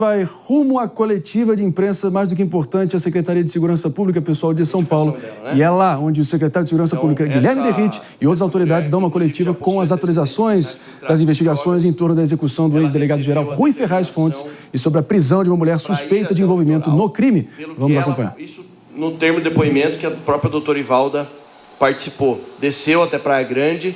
vai rumo à coletiva de imprensa, mais do que importante, a Secretaria de Segurança Pública, pessoal de São Paulo. E é lá onde o secretário de Segurança Pública, Guilherme Derrite, e outras autoridades dão uma coletiva com as atualizações das investigações em torno da execução do ex-delegado-geral Rui Ferraz Fontes e sobre a prisão de uma mulher suspeita de envolvimento no crime. Vamos acompanhar. Isso no termo de depoimento que a própria doutora Ivalda participou. Desceu até Praia Grande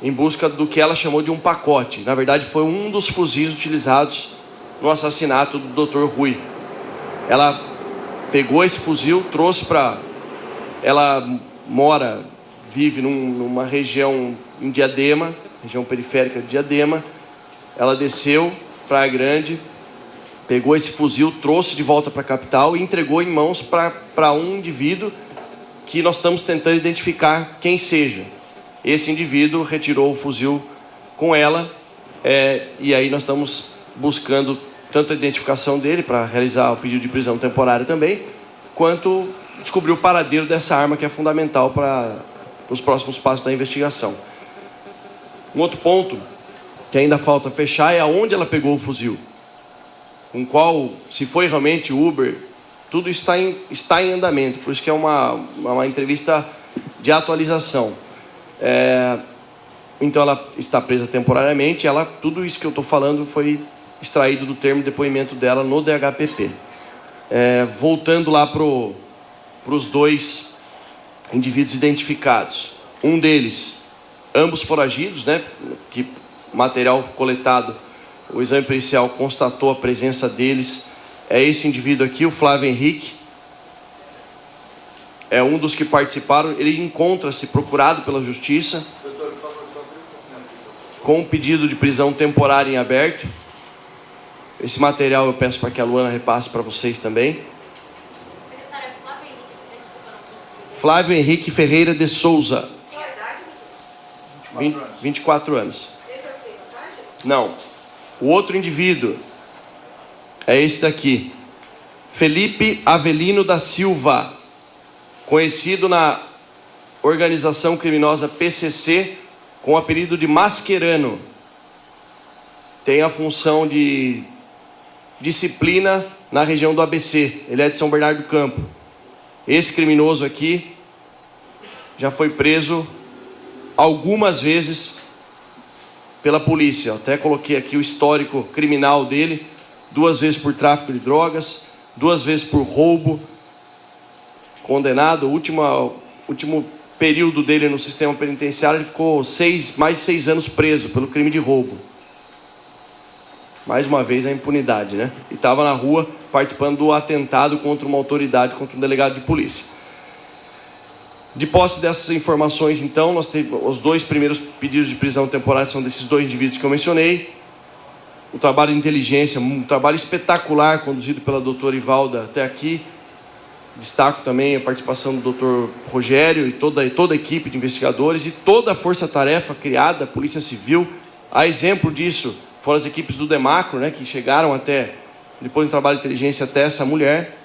em busca do que ela chamou de um pacote. Na verdade, foi um dos fuzis utilizados no assassinato do Dr. Rui. Ela pegou esse fuzil, trouxe para... Ela vive numa região em Diadema, região periférica de Diadema. Ela desceu Praia Grande, pegou esse fuzil, trouxe de volta para a capital e entregou em mãos para um indivíduo que nós estamos tentando identificar quem seja. Esse indivíduo retirou o fuzil com ela, e aí nós estamos buscando tanto a identificação dele para realizar o pedido de prisão temporária também, quanto descobrir o paradeiro dessa arma, que é fundamental para os próximos passos da investigação. Um outro ponto que ainda falta fechar é aonde ela pegou o fuzil, com qual, se foi realmente Uber, tudo está em andamento, por isso que é uma entrevista de atualização. Então ela está presa temporariamente, tudo isso que eu estou falando foi extraído do termo de depoimento dela no DHPP. Voltando lá para os dois indivíduos identificados. Um deles, ambos foragidos, né? Que material coletado, o exame pericial constatou a presença deles. É esse indivíduo aqui, o Flávio Henrique. É um dos que participaram. Ele encontra-se procurado pela Justiça com um pedido de prisão temporária em aberto. Esse material eu peço para que a Luana repasse para vocês também. Flávio Henrique Ferreira de Souza. 24 anos. Esse é o que, passagem? Não. O outro indivíduo é esse daqui. Felipe Avelino da Silva, conhecido na organização criminosa PCC com o apelido de Mascherano. Tem a função de disciplina na região do ABC. Ele é de São Bernardo do Campo. Esse criminoso aqui já foi preso algumas vezes pela polícia. Até coloquei aqui o histórico criminal dele: 2 vezes por tráfico de drogas, 2 vezes por roubo, condenado. O último período dele no sistema penitenciário, ele ficou mais de 6 anos preso pelo crime de roubo. Mais uma vez a impunidade, né? E estava na rua participando do atentado contra uma autoridade, contra um delegado de polícia. De posse dessas informações, então, nós temos os 2 primeiros pedidos de prisão temporária, são desses 2 indivíduos que eu mencionei. O trabalho de inteligência, um trabalho espetacular conduzido pela doutora Ivalda até aqui. Destaco também a participação do doutor Rogério e toda a equipe de investigadores e toda a força-tarefa criada, Polícia Civil. A exemplo disso foram as equipes do Demacro, né, que chegaram até, depois do trabalho de inteligência, até essa mulher,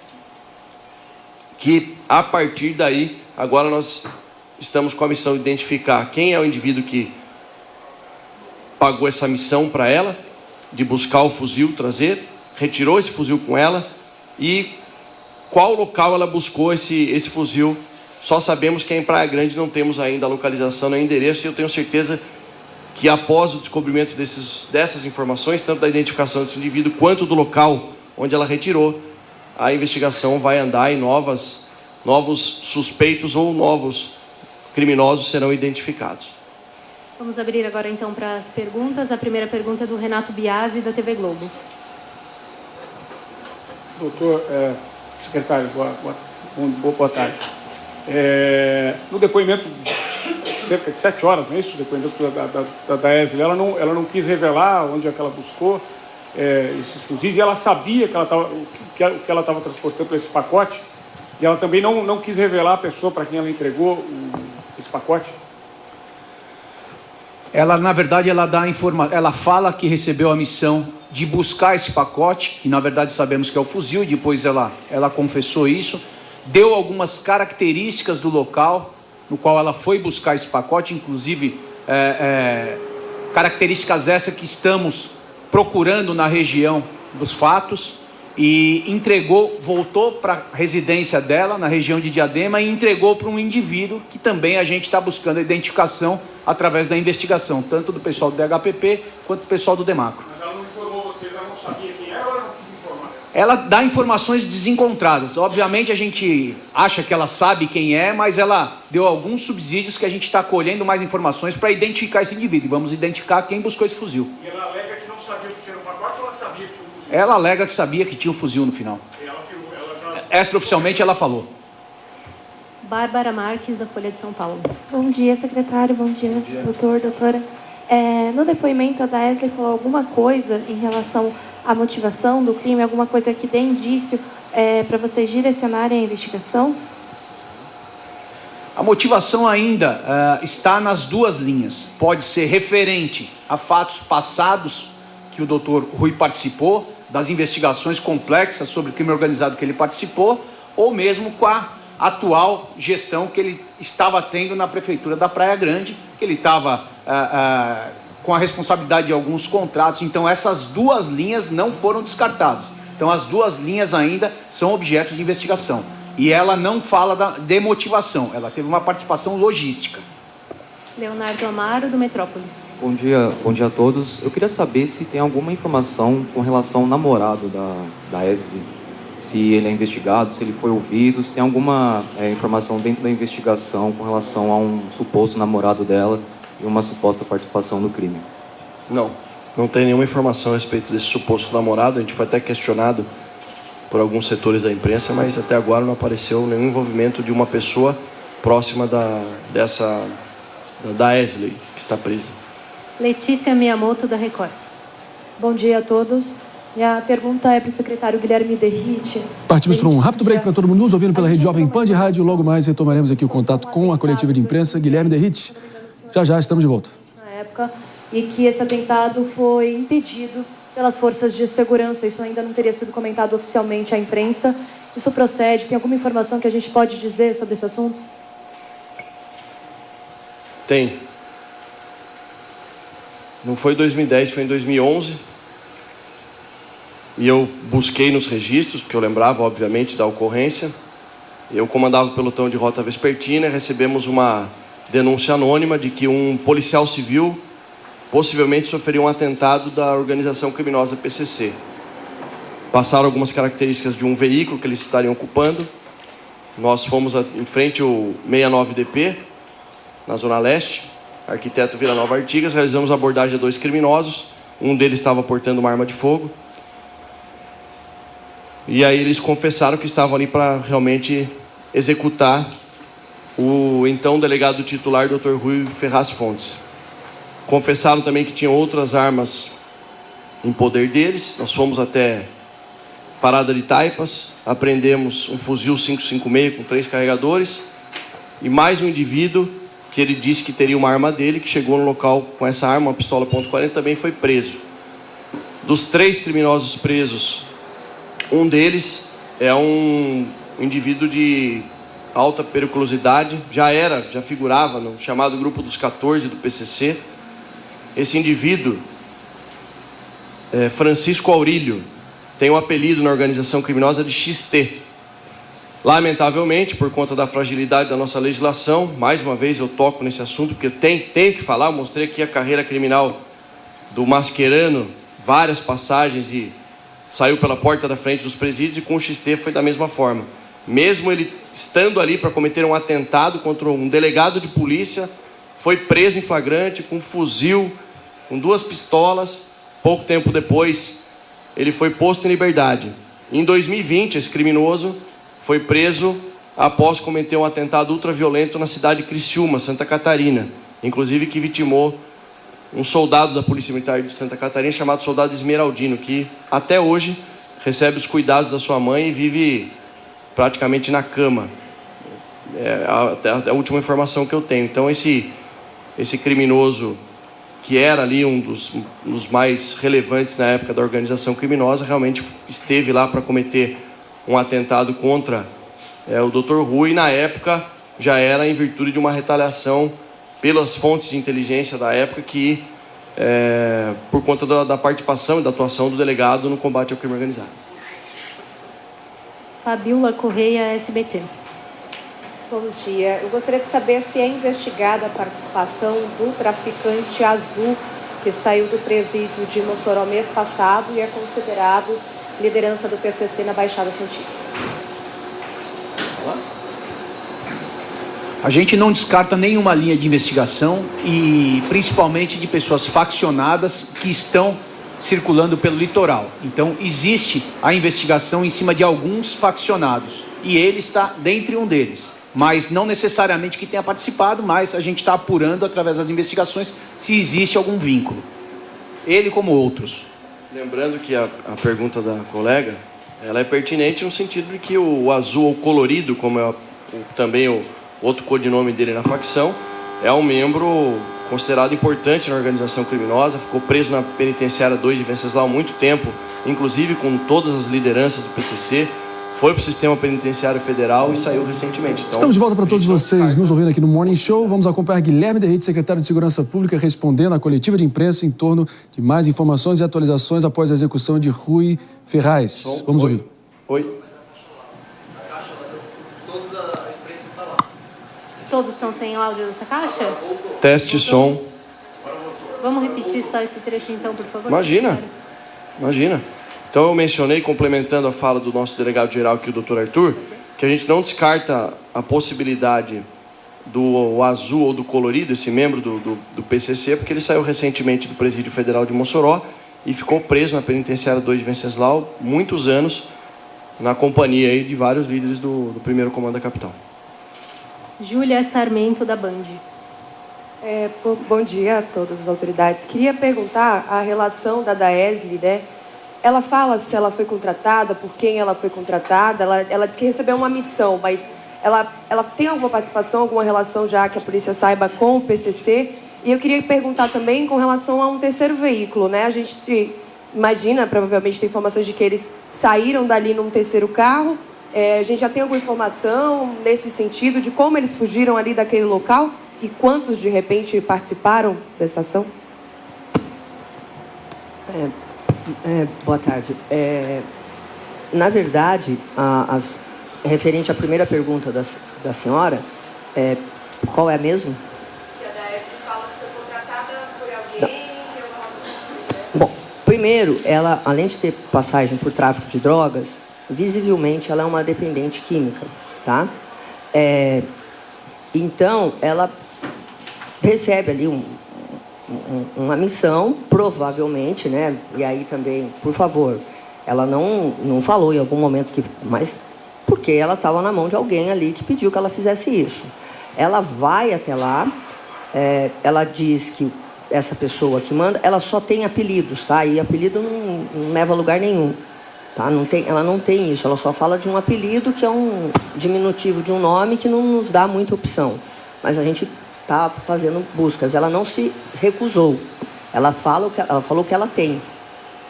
que a partir daí, agora nós estamos com a missão de identificar quem é o indivíduo que pagou essa missão para ela, de buscar o fuzil, trazer, retirou esse fuzil com ela, e qual local ela buscou esse fuzil. Só sabemos que é em Praia Grande, não temos ainda a localização nem endereço, e eu tenho certeza que após o descobrimento dessas informações, tanto da identificação desse indivíduo quanto do local onde ela retirou, a investigação vai andar e novos suspeitos ou novos criminosos serão identificados. Vamos abrir agora então para as perguntas. A primeira pergunta é do Renato Biasi, da TV Globo. Doutor, secretário, boa tarde. No depoimento, cerca de 7 horas, não é isso? O depoimento da Esli, ela não quis revelar onde é que ela buscou esses fuzis, e ela sabia que ela estava transportando esse pacote, e ela também não quis revelar a pessoa para quem ela entregou esse pacote. Ela, na verdade, ela fala que recebeu a missão de buscar esse pacote, que na verdade sabemos que é o fuzil, e depois ela confessou isso, deu algumas características do local no qual ela foi buscar esse pacote, inclusive características essas que estamos procurando na região dos fatos e entregou, voltou para a residência dela, na região de Diadema, e entregou para um indivíduo que também a gente está buscando a identificação através da investigação, tanto do pessoal do DHPP quanto do pessoal do DEMACRO. Mas ela não informou vocês, ela não sabia quem era ou ela não quis informar? Ela dá informações desencontradas. Obviamente a gente acha que ela sabe quem é, mas ela deu alguns subsídios que a gente está colhendo mais informações para identificar esse indivíduo. E vamos identificar quem buscou esse fuzil. E ela alega que não sabia que tinha no pacote ou ela sabia que tinha um fuzil? Ela alega que sabia que tinha um fuzil no final. E ela afirmou, ela já... Extraoficialmente ela falou. Bárbara Marques, da Folha de São Paulo. Bom dia, secretário. Bom dia, doutor, doutora. No depoimento, a Daesler falou alguma coisa em relação à motivação do crime, alguma coisa que dê indício para vocês direcionarem a investigação? A motivação ainda está nas duas linhas. Pode ser referente a fatos passados que o doutor Rui participou, das investigações complexas sobre o crime organizado que ele participou, ou mesmo com a atual gestão que ele estava tendo na Prefeitura da Praia Grande, que ele estava com a responsabilidade de alguns contratos. Então essas duas linhas não foram descartadas. Então as duas linhas ainda são objetos de investigação. E ela não fala de motivação, ela teve uma participação logística. Leonardo Amaro, do Metrópolis. Bom dia a todos. Eu queria saber se tem alguma informação com relação ao namorado da Evelyn. Se ele é investigado, se ele foi ouvido, se tem alguma informação dentro da investigação com relação a um suposto namorado dela e uma suposta participação no crime. Não tem nenhuma informação a respeito desse suposto namorado. A gente foi até questionado por alguns setores da imprensa, mas até agora não apareceu nenhum envolvimento de uma pessoa próxima da Esley, que está presa. Letícia Miyamoto, da Record. Bom dia a todos. Minha pergunta é para o secretário Guilherme Derrite. Partimos para um rápido break para todo mundo nos ouvindo pela Rede Jovem Pan de Rádio. Logo mais retomaremos aqui o contato com a coletiva de imprensa. Guilherme Derrite, já estamos de volta. Na época, e que esse atentado foi impedido pelas forças de segurança. Isso ainda não teria sido comentado oficialmente à imprensa. Isso procede? Tem alguma informação que a gente pode dizer sobre esse assunto? Tem. Não foi em 2010, foi em 2011. E eu busquei nos registros, porque eu lembrava, obviamente, da ocorrência. Eu comandava o pelotão de rota vespertina e recebemos uma denúncia anônima de que um policial civil possivelmente sofreria um atentado da organização criminosa PCC. Passaram algumas características de um veículo que eles estariam ocupando. Nós fomos em frente ao 69DP, na Zona Leste, arquiteto Vila Nova Artigas, realizamos a abordagem a 2 criminosos. Um deles estava portando uma arma de fogo. E aí eles confessaram que estavam ali para realmente executar o então delegado titular, Dr. Rui Ferraz Fontes. Confessaram também que tinham outras armas em poder deles. Nós fomos até Parada de Taipas, apreendemos um fuzil 5.56 com 3 carregadores e mais um indivíduo que ele disse que teria uma arma dele, que chegou no local com essa arma, uma pistola .40, também foi preso. Dos 3 criminosos presos, um deles é um indivíduo de alta periculosidade, já figurava no chamado grupo dos 14 do PCC. Esse indivíduo, Francisco Aurílio, tem um apelido na organização criminosa de XT. Lamentavelmente, por conta da fragilidade da nossa legislação, mais uma vez eu toco nesse assunto, porque tenho que falar, eu mostrei aqui a carreira criminal do Mascherano, várias passagens e saiu pela porta da frente dos presídios, e com o XT foi da mesma forma. Mesmo ele estando ali para cometer um atentado contra um delegado de polícia, foi preso em flagrante com um fuzil, com 2 pistolas. Pouco tempo depois, ele foi posto em liberdade. Em 2020, esse criminoso foi preso após cometer um atentado ultraviolento na cidade de Criciúma, Santa Catarina, inclusive que vitimou um soldado da Polícia Militar de Santa Catarina chamado soldado Esmeraldino, que até hoje recebe os cuidados da sua mãe e vive praticamente na cama. É a última informação que eu tenho. Então esse criminoso, que era ali um dos mais relevantes na época da organização criminosa, realmente esteve lá para cometer um atentado contra o Dr. Rui. Na época já era em virtude de uma retaliação pelas fontes de inteligência da época, que por conta da participação e da atuação do delegado no combate ao crime organizado. Fabiola Correia, SBT. Bom dia. Eu gostaria de saber se é investigada a participação do traficante Azul, que saiu do presídio de Mossoró mês passado e é considerado liderança do PCC na Baixada Santista. A gente não descarta nenhuma linha de investigação e principalmente de pessoas faccionadas que estão circulando pelo litoral. Então existe a investigação em cima de alguns faccionados e ele está dentre um deles, mas não necessariamente que tenha participado, mas a gente está apurando através das investigações se existe algum vínculo, ele como outros. Lembrando que a pergunta da colega, ela é pertinente no sentido de que o azul ou colorido, como é também o outro codinome dele na facção, é um membro considerado importante na organização criminosa, ficou preso na penitenciária 2 de Venceslau há muito tempo, inclusive com todas as lideranças do PCC, foi para o sistema penitenciário federal e saiu recentemente. Então, estamos de volta para todos vocês nos ouvindo aqui no Morning Show. Vamos acompanhar Guilherme Derrite, secretário de Segurança Pública, respondendo à coletiva de imprensa em torno de mais informações e atualizações após a execução de Rui Ferraz. Vamos ouvir. Oi. Todos estão sem áudio dessa caixa? Teste som. Vamos repetir só esse trecho então, por favor? Imagina. Então eu mencionei, complementando a fala do nosso delegado-geral aqui, o Dr. Arthur, que a gente não descarta a possibilidade do azul ou do colorido, esse membro do PCC, porque ele saiu recentemente do Presídio Federal de Mossoró e ficou preso na penitenciária 2 de Venceslau muitos anos, na companhia aí de vários líderes do primeiro comando da capital. Júlia Sarmento, da Band. Bom dia a todas as autoridades. Queria perguntar a relação da Daesli, né? Ela fala se ela foi contratada, por quem ela foi contratada. Ela diz que recebeu uma missão, mas ela tem alguma participação, alguma relação já que a polícia saiba com o PCC? E eu queria perguntar também com relação a um terceiro veículo, né? A gente imagina, provavelmente tem informações de que eles saíram dali num terceiro carro. A gente já tem alguma informação nesse sentido de como eles fugiram ali daquele local e quantos, de repente, participaram dessa ação? Boa tarde. Na verdade, referente à primeira pergunta da senhora, qual é mesmo? Se a Daesli fala se foi contratada por alguém... Bom, primeiro, ela, além de ter passagem por tráfico de drogas, visivelmente ela é uma dependente química, tá? Então, ela recebe ali uma missão, provavelmente, né? E aí também, por favor, ela não falou em algum momento mas porque ela estava na mão de alguém ali que pediu que ela fizesse isso. Ela vai até lá, ela diz que essa pessoa que manda, ela só tem apelidos, tá? E apelido não leva a lugar nenhum. Tá? Ela não tem isso, ela só fala de um apelido que é um diminutivo de um nome que não nos dá muita opção. Mas a gente está fazendo buscas. Ela não se recusou. Ela falou que ela tem,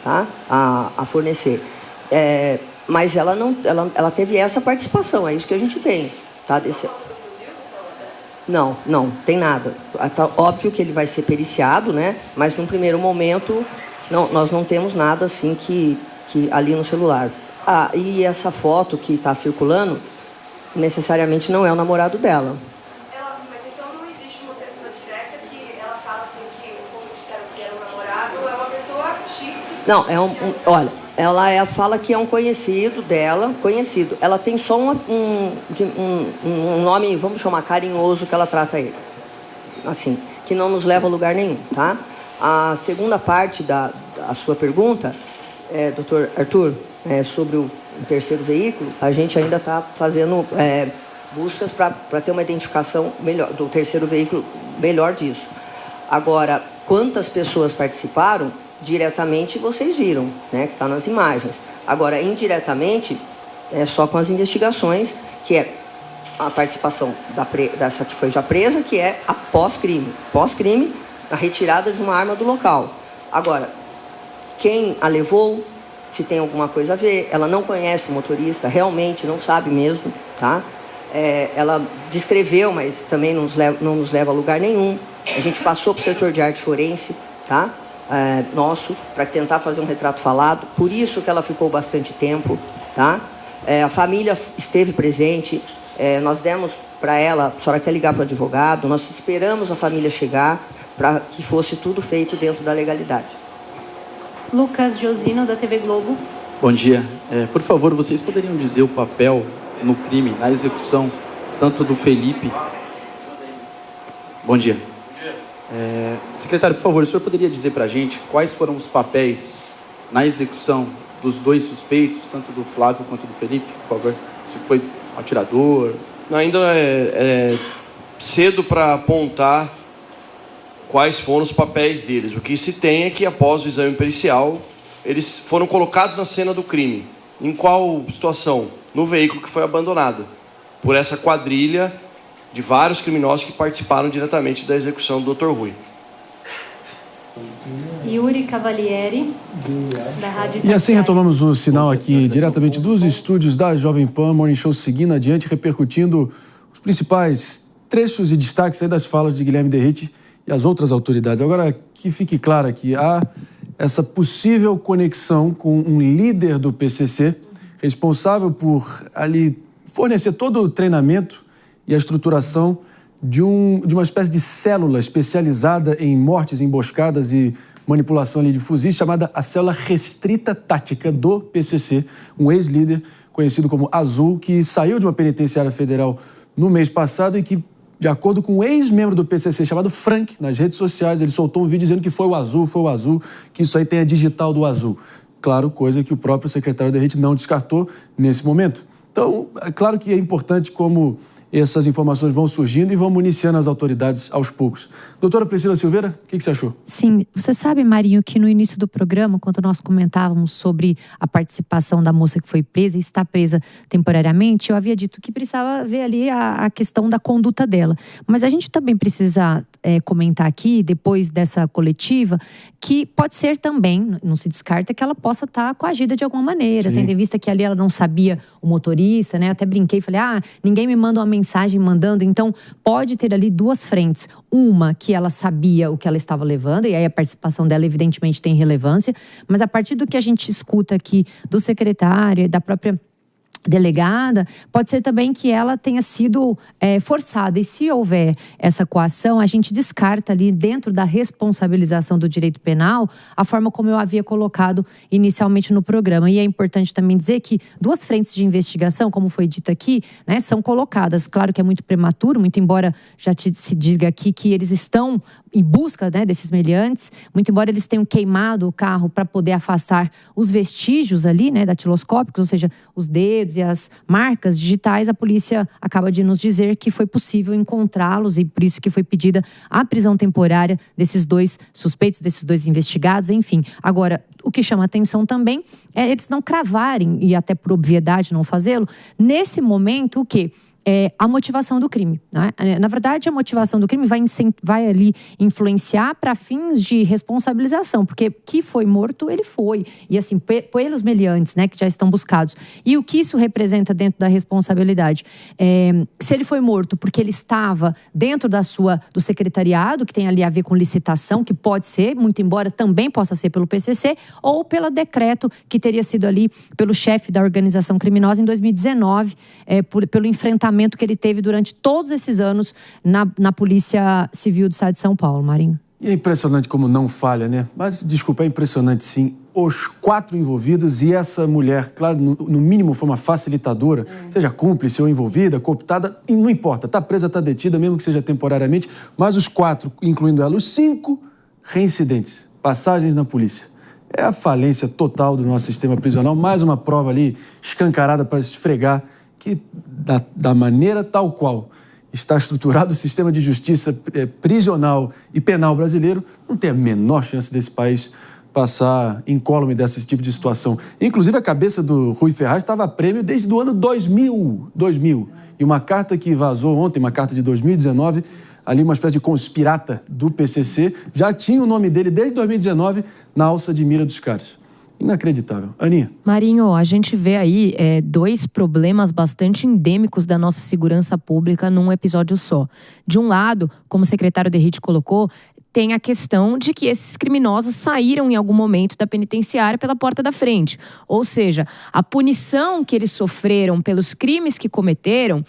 tá? a fornecer. Mas ela teve essa participação, é isso que a gente tem. Tá? Não tem nada. Tá, óbvio que ele vai ser periciado, né? Mas num primeiro momento nós não temos nada assim que ali no celular. E essa foto que está circulando, necessariamente não é o namorado dela. Mas então não existe uma pessoa direta que ela fala assim que, como disseram que era um namorado, ou é uma pessoa X que... Não, olha, ela fala que é um conhecido dela, conhecido. Ela tem só um nome, vamos chamar carinhoso, que ela trata ele. Assim, que não nos leva a lugar nenhum, tá? A segunda parte da sua pergunta... Doutor Arthur, sobre o terceiro veículo, a gente ainda está fazendo buscas para ter uma identificação melhor do terceiro veículo, melhor disso. Agora, quantas pessoas participaram, diretamente vocês viram, né, que está nas imagens. Agora, indiretamente, é só com as investigações, que é a participação dessa que foi já presa, que é a pós-crime. Pós-crime, a retirada de uma arma do local. Agora, quem a levou, se tem alguma coisa a ver, ela não conhece o motorista, realmente não sabe mesmo, tá? Ela descreveu, mas também não nos leva a lugar nenhum. A gente passou para o setor de arte forense, tá? Nosso, para tentar fazer um retrato falado. Por isso que ela ficou bastante tempo, tá? A família esteve presente. Nós demos para ela, a senhora quer ligar para o advogado, nós esperamos a família chegar para que fosse tudo feito dentro da legalidade. Lucas Josino, da TV Globo. Bom dia. Por favor, vocês poderiam dizer o papel no crime, na execução, tanto do Felipe... Bom dia. Secretário, por favor, o senhor poderia dizer para a gente quais foram os papéis na execução dos dois suspeitos, tanto do Flávio quanto do Felipe, por favor? Se foi um atirador... Ainda é cedo para apontar quais foram os papéis deles. O que se tem é que, após o exame pericial, eles foram colocados na cena do crime. Em qual situação? No veículo que foi abandonado por essa quadrilha de vários criminosos que participaram diretamente da execução do Dr. Rui. Yuri Cavalieri, da Rádio E assim retomamos o sinal aqui diretamente dos estúdios da Jovem Pan, Morning Show seguindo adiante, repercutindo os principais trechos e destaques aí das falas de Guilherme Derrite e as outras autoridades. Agora, que fique claro aqui, há essa possível conexão com um líder do PCC, responsável por ali fornecer todo o treinamento e a estruturação de uma espécie de célula especializada em mortes, emboscadas e manipulação ali de fuzis, chamada a Célula Restrita Tática do PCC, um ex-líder conhecido como Azul, que saiu de uma penitenciária federal no mês passado e que, de acordo com um ex-membro do PCC chamado Frank, nas redes sociais, ele soltou um vídeo dizendo que foi o Azul, que isso aí tem a digital do Azul. Claro, coisa que o próprio secretário Derrite não descartou nesse momento. Então, é claro que é importante como essas informações vão surgindo e vão municiando as autoridades aos poucos. Doutora Priscila Silveira, o que você achou? Sim, você sabe, Marinho, que no início do programa, quando nós comentávamos sobre a participação da moça que foi presa e está presa temporariamente, eu havia dito que precisava ver ali a questão da conduta dela. Mas a gente também precisa comentar aqui, depois dessa coletiva, que pode ser também, não se descarta, que ela possa estar coagida de alguma maneira, tendo em vista que ali ela não sabia o motorista, né? Eu até brinquei e falei, ninguém me manda uma mensagem mandando, então pode ter ali duas frentes. Uma, que ela sabia o que ela estava levando, e aí a participação dela evidentemente tem relevância, mas a partir do que a gente escuta aqui do secretário e da própria delegada, pode ser também que ela tenha sido forçada. E se houver essa coação, a gente descarta ali dentro da responsabilização do direito penal a forma como eu havia colocado inicialmente no programa. E é importante também dizer que duas frentes de investigação, como foi dito aqui, né, são colocadas. Claro que é muito prematuro, muito embora já se diga aqui que eles estão em busca, né, desses meliantes, muito embora eles tenham queimado o carro para poder afastar os vestígios ali, né, datiloscópicos, ou seja, os dedos e as marcas digitais, a polícia acaba de nos dizer que foi possível encontrá-los e por isso que foi pedida a prisão temporária desses dois suspeitos, desses dois investigados, enfim. Agora, o que chama atenção também é eles não cravarem, e até por obviedade não fazê-lo, nesse momento o quê? A motivação do crime, né? Na verdade, a motivação do crime vai ali influenciar para fins de responsabilização, porque que foi morto, ele foi. E assim, pelos meliantes, né, que já estão buscados. E o que isso representa dentro da responsabilidade? Se ele foi morto porque ele estava dentro do secretariado, que tem ali a ver com licitação, que pode ser, muito embora também possa ser pelo PCC, ou pelo decreto que teria sido ali pelo chefe da organização criminosa em 2019, pelo enfrentamento que ele teve durante todos esses anos na Polícia Civil do Estado de São Paulo, Marinho. E é impressionante como não falha, né? Mas, desculpa, é impressionante sim. Os 4 envolvidos e essa mulher, claro, no mínimo foi uma facilitadora, seja cúmplice ou envolvida, cooptada, e não importa, está presa, está detida, mesmo que seja temporariamente, mas os 4, incluindo ela, os 5 reincidentes, passagens na polícia. É a falência total do nosso sistema prisional, mais uma prova ali escancarada para esfregar que, da maneira tal qual está estruturado o sistema de justiça prisional e penal brasileiro, não tem a menor chance desse país passar incólume desse tipo de situação. Inclusive, a cabeça do Rui Ferraz estava a prêmio desde o ano 2000. E uma carta que vazou ontem, uma carta de 2019, ali uma espécie de conspirata do PCC, já tinha o nome dele desde 2019 na alça de mira dos caras. Inacreditável. Aninha. Marinho, a gente vê aí 2 problemas bastante endêmicos da nossa segurança pública num episódio só. De um lado, como o secretário Derrite colocou, tem a questão de que esses criminosos saíram em algum momento da penitenciária pela porta da frente. Ou seja, a punição que eles sofreram pelos crimes que cometeram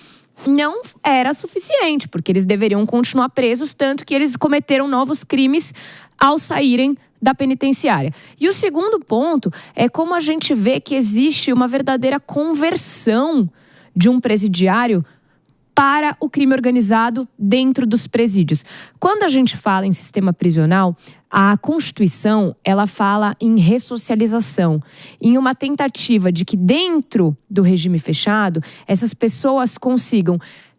não era suficiente, porque eles deveriam continuar presos, tanto que eles cometeram novos crimes ao saírem da penitenciária. E o segundo ponto é como a gente vê que existe uma verdadeira conversão de um presidiário para o crime organizado dentro dos presídios. Quando a gente fala em sistema prisional, a Constituição, ela fala em ressocialização, em uma tentativa de que dentro do regime fechado, essas pessoas consigam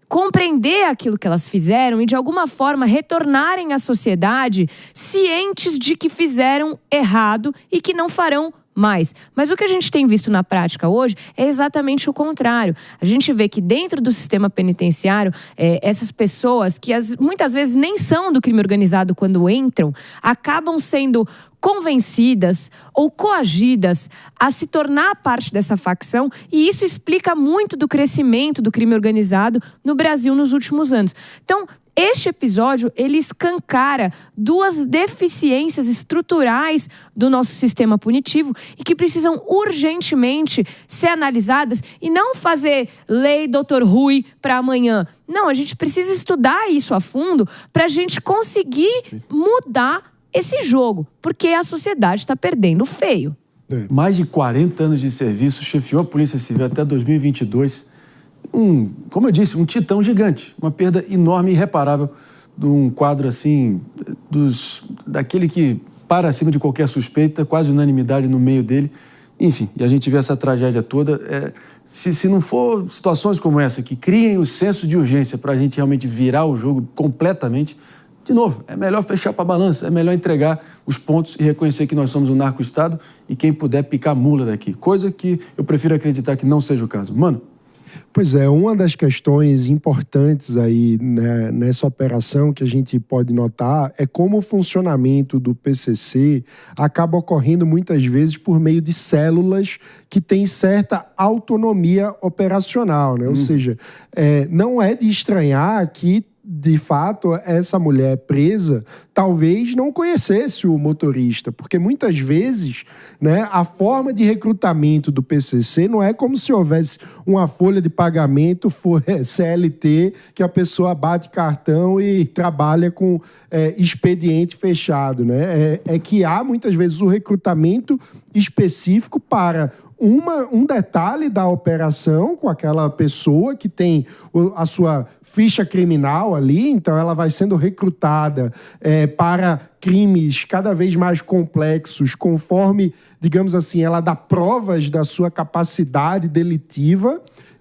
compreender aquilo que elas fizeram e, de alguma forma, retornarem à sociedade cientes de que fizeram errado e que não farão mais. Mas o que a gente tem visto na prática hoje é exatamente o contrário. A gente vê que dentro do sistema penitenciário, essas pessoas que muitas vezes nem são do crime organizado quando entram, acabam sendo convencidas ou coagidas a se tornar parte dessa facção, e isso explica muito do crescimento do crime organizado no Brasil nos últimos anos. Então, este episódio, ele escancara duas deficiências estruturais do nosso sistema punitivo e que precisam urgentemente ser analisadas e não fazer lei Dr. Rui para amanhã. Não, a gente precisa estudar isso a fundo para a gente conseguir mudar esse jogo, porque a sociedade está perdendo feio. Mais de 40 anos de serviço, chefiou a Polícia Civil até 2022. Como eu disse, um titã gigante, uma perda enorme e irreparável de um quadro assim, daquele que para acima de qualquer suspeita, quase unanimidade no meio dele. Enfim, e a gente vê essa tragédia toda. Se não for situações como essa, que criem o senso de urgência para a gente realmente virar o jogo completamente, de novo, é melhor fechar para a balança, é melhor entregar os pontos e reconhecer que nós somos um narco-estado e quem puder picar mula daqui. Coisa que eu prefiro acreditar que não seja o caso. Mano? Pois é, uma das questões importantes aí, né, nessa operação que a gente pode notar é como o funcionamento do PCC acaba ocorrendo muitas vezes por meio de células que têm certa autonomia operacional, né? Ou seja, não é de estranhar que de fato, essa mulher presa talvez não conhecesse o motorista, porque muitas vezes, né, a forma de recrutamento do PCC não é como se houvesse uma folha de pagamento CLT, que a pessoa bate cartão e trabalha com expediente fechado, né? É que há muitas vezes o recrutamento específico para um detalhe da operação com aquela pessoa que tem a sua ficha criminal ali, então ela vai sendo recrutada para crimes cada vez mais complexos, conforme, digamos assim, ela dá provas da sua capacidade delitiva.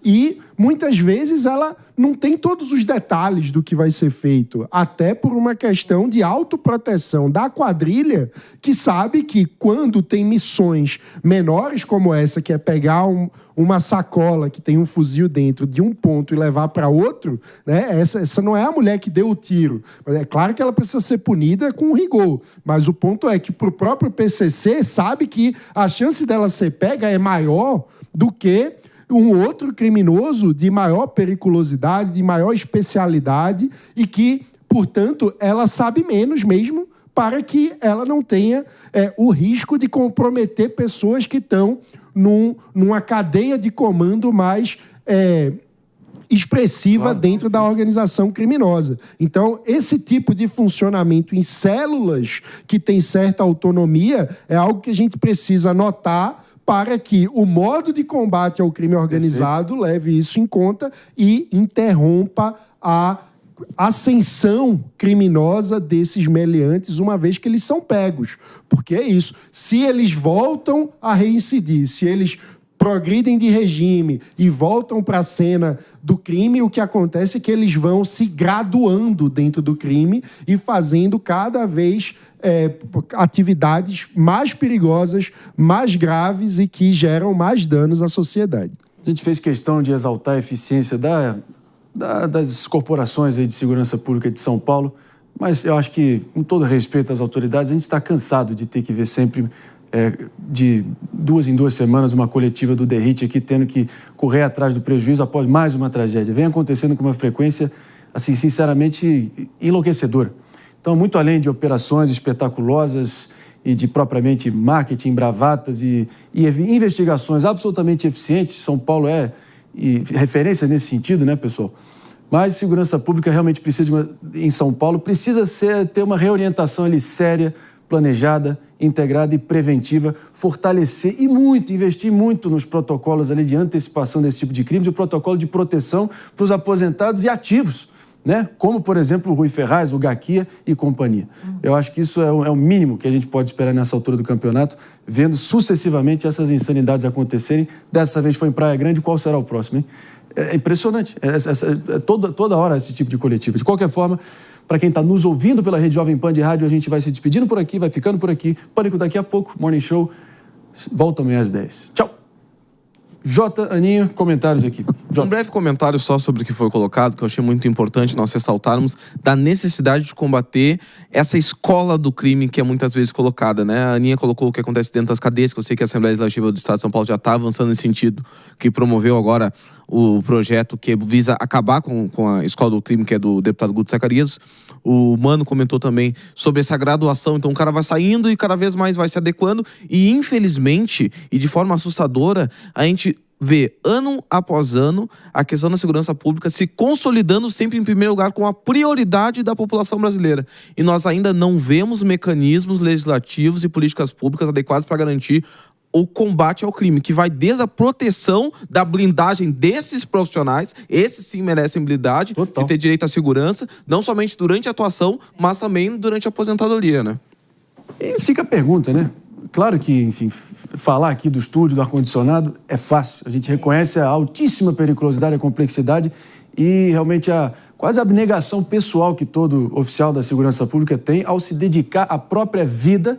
E, muitas vezes, ela não tem todos os detalhes do que vai ser feito, até por uma questão de autoproteção da quadrilha, que sabe que quando tem missões menores como essa, que é pegar uma sacola que tem um fuzil dentro de um ponto e levar para outro, né? Essa não é a mulher que deu o tiro. É claro que ela precisa ser punida com rigor, mas o ponto é que, para o próprio PCC, sabe que a chance dela ser pega é maior do que um outro criminoso de maior periculosidade, de maior especialidade e que, portanto, ela sabe menos mesmo para que ela não tenha o risco de comprometer pessoas que estão numa cadeia de comando mais expressiva dentro da organização criminosa. Então, esse tipo de funcionamento em células que tem certa autonomia é algo que a gente precisa notar para que o modo de combate ao crime organizado leve isso em conta e interrompa a ascensão criminosa desses meliantes, uma vez que eles são pegos. Porque é isso. Se eles voltam a reincidir, se eles progridem de regime e voltam para a cena do crime, o que acontece é que eles vão se graduando dentro do crime e fazendo cada vez atividades mais perigosas, mais graves e que geram mais danos à sociedade. A gente fez questão de exaltar a eficiência das corporações aí de segurança pública de São Paulo, mas eu acho que, com todo respeito às autoridades, a gente está cansado de ter que ver sempre, de 2 em 2 semanas, uma coletiva do DERIT aqui tendo que correr atrás do prejuízo após mais uma tragédia. Vem acontecendo com uma frequência, assim, sinceramente, enlouquecedora. Então, muito além de operações espetaculosas e de propriamente marketing, bravatas e investigações absolutamente eficientes, São Paulo é referência nesse sentido, né, pessoal? Mas segurança pública realmente precisa, em São Paulo, precisa ter uma reorientação ali séria, planejada, integrada e preventiva, fortalecer e investir muito nos protocolos ali de antecipação desse tipo de crimes e o protocolo de proteção para os aposentados e ativos, né? Como, por exemplo, o Rui Ferraz, o Gaquia e companhia. Eu acho que isso é o mínimo que a gente pode esperar nessa altura do campeonato, vendo sucessivamente essas insanidades acontecerem. Dessa vez foi em Praia Grande, qual será o próximo, hein? É impressionante. Toda hora esse tipo de coletiva. De qualquer forma, para quem está nos ouvindo pela Rede Jovem Pan de rádio, a gente vai se despedindo por aqui, vai ficando por aqui. Pânico daqui a pouco, Morning Show. Volta amanhã às 10. Tchau. Jota, Aninha, comentários aqui. Jota. Um breve comentário só sobre o que foi colocado, que eu achei muito importante nós ressaltarmos, da necessidade de combater essa escola do crime que é muitas vezes colocada, né? A Aninha colocou o que acontece dentro das cadeias, que eu sei que a Assembleia Legislativa do Estado de São Paulo já está avançando nesse sentido, que promoveu agora o projeto que visa acabar com a escola do crime, que é do deputado Guto Zacarias. O Mano comentou também sobre essa graduação, então o cara vai saindo e cada vez mais vai se adequando e, infelizmente, e de forma assustadora, a gente vê, ano após ano, a questão da segurança pública se consolidando sempre em primeiro lugar com a prioridade da população brasileira. E nós ainda não vemos mecanismos legislativos e políticas públicas adequadas para garantir o combate ao crime, que vai desde a proteção da blindagem desses profissionais, esses sim merecem blindagem, e ter direito à segurança, não somente durante a atuação, mas também durante a aposentadoria, né? E fica a pergunta, né? Claro que, enfim, falar aqui do estúdio, do ar-condicionado, é fácil. A gente reconhece a altíssima periculosidade, a complexidade e realmente quase a abnegação pessoal que todo oficial da segurança pública tem ao se dedicar à própria vida,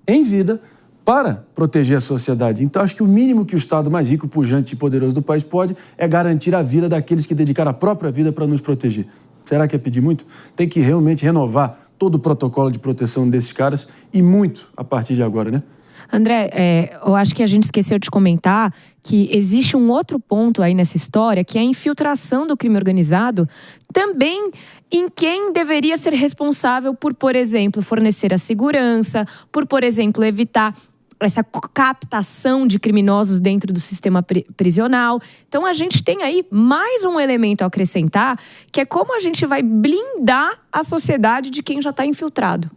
em vida, para proteger a sociedade. Então, acho que o mínimo que o Estado mais rico, pujante e poderoso do país pode é garantir a vida daqueles que dedicaram a própria vida para nos proteger. Será que é pedir muito? Tem que realmente renovar todo o protocolo de proteção desses caras e muito a partir de agora, né? André, eu acho que a gente esqueceu de comentar que existe um outro ponto aí nessa história, que é a infiltração do crime organizado também em quem deveria ser responsável por exemplo, fornecer a segurança, por exemplo, evitar essa captação de criminosos dentro do sistema prisional. Então, a gente tem aí mais um elemento a acrescentar, que é como a gente vai blindar a sociedade de quem já está infiltrado.